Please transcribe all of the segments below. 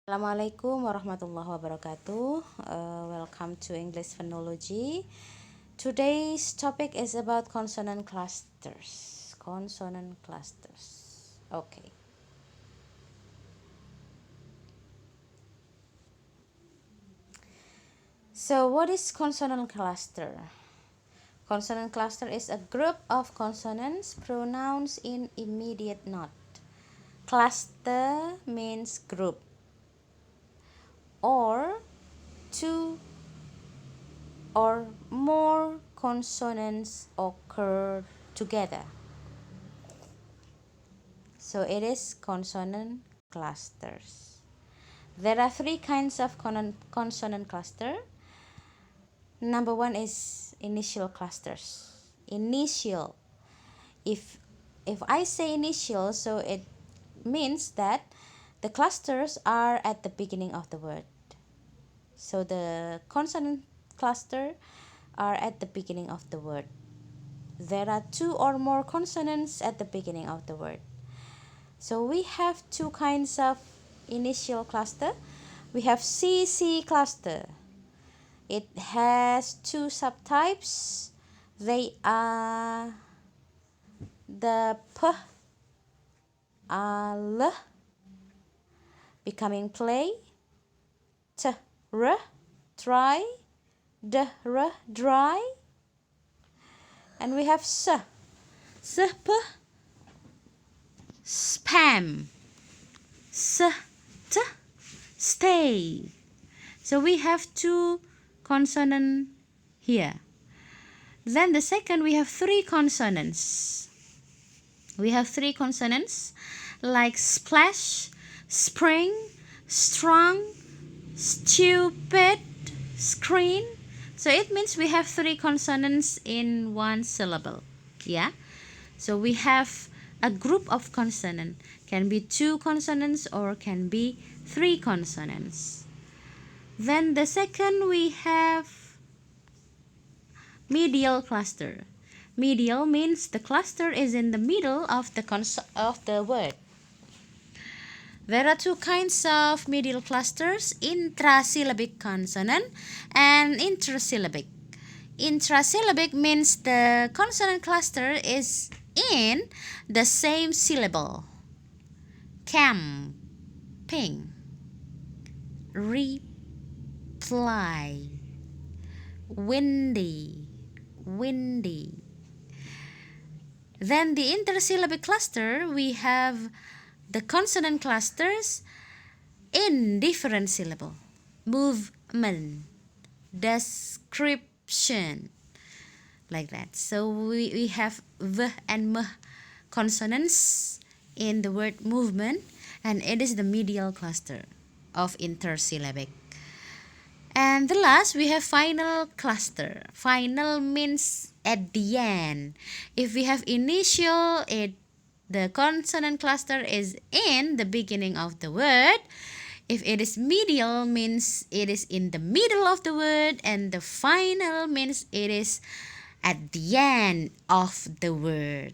Assalamualaikum warahmatullahi wabarakatuh. Welcome to English Phonology. Today's topic is about consonant clusters. Consonant clusters. Okay. So, what is consonant cluster? Consonant cluster is a group of consonants pronounced in immediate note. Cluster means group or two or more consonants occur together. So it is consonant clusters. There are three kinds of consonant cluster. Number one is initial clusters. Initial. If I say initial, so it means that the clusters are at the beginning of the word. So the consonant cluster are at the beginning of the word. There are two or more consonants at the beginning of the word. So we have two kinds of initial cluster. We have CC cluster. It has two subtypes. They are the P, L, becoming play, T, R, try, D, R, dry, and we have S, P, spam, S, T, stay. So we have two consonant here. Then the second, we have three consonants. We have three consonants like splash, spring, strong, stupid, screen. So it means we have three consonants in one syllable. Yeah. So we have a group of consonant. Can be two consonants or can be three consonants. Then the second, we have medial cluster. Medial means the cluster is in the middle of the word. There are two kinds of medial clusters, intrasyllabic consonant and intersyllabic. Intrasyllabic means the consonant cluster is in the same syllable. Camping, reply, windy, windy. Then the intersyllabic cluster, we have the consonant clusters in different syllable. Movement, description, like that. So we have V and M consonants in the word movement, and it is the medial cluster of intersyllabic. And the last, we have final cluster. Final means at the end. If we have initial, the consonant cluster is in the beginning of the word. If it is medial, means it is in the middle of the word, and the final means it is at the end of the word.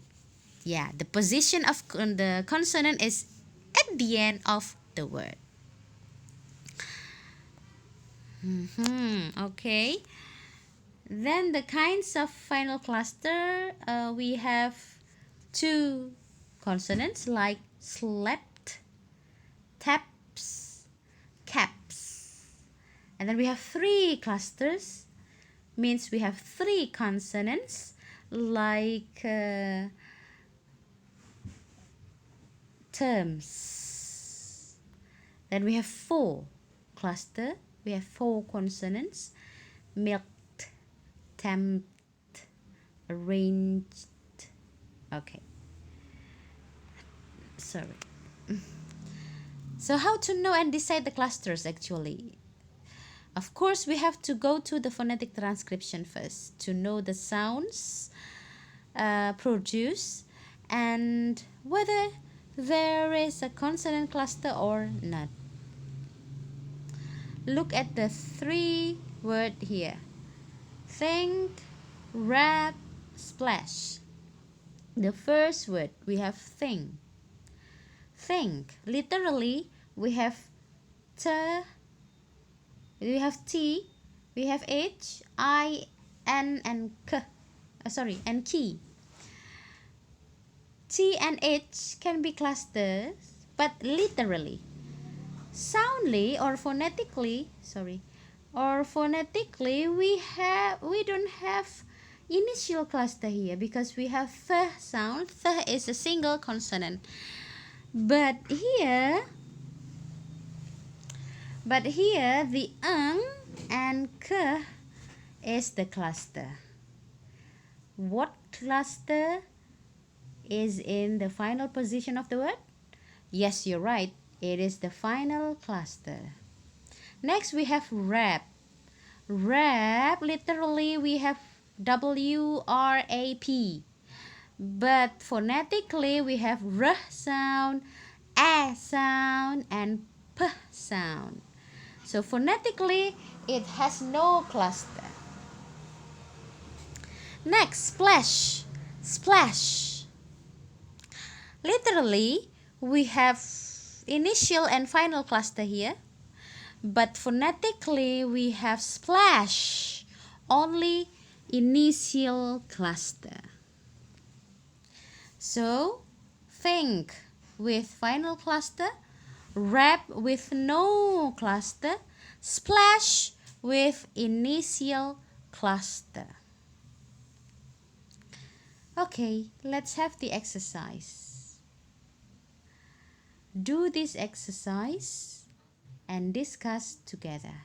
Yeah, the position of the consonant is at the end of the word. Okay. Then the kinds of final cluster, we have two consonants like slept, taps, caps. And then we have three clusters, means we have three consonants like terms. Then we have four cluster, we have four consonants, milked, temped, arranged. Okay. Sorry. So how to know and decide the clusters actually? Of course, we have to go to the phonetic transcription first to know the sounds produced and whether there is a consonant cluster or not. Look at the three word here. Think, rap, splash. The first word, we have think. Think. Literally, we have T, we have T, we have H, I, N, and K. And key. T and H can be clusters, but literally, soundly or phonetically, we don't have initial cluster here because we have th sound. Th is a single consonant. But here the and k is the cluster. What cluster is in the final position of the word? Yes, you're right. It is the final cluster. Next, we have rap. Rap, literally, we have W-R-A-P. But phonetically, we have R sound, A sound, and P sound. So phonetically, it has no cluster. Next, splash. Splash. Literally, we have initial and final cluster here. But phonetically, we have splash. Only initial cluster. So, think with final cluster, rap with no cluster, splash with initial cluster. Okay, let's have the exercise. Do this exercise and discuss together.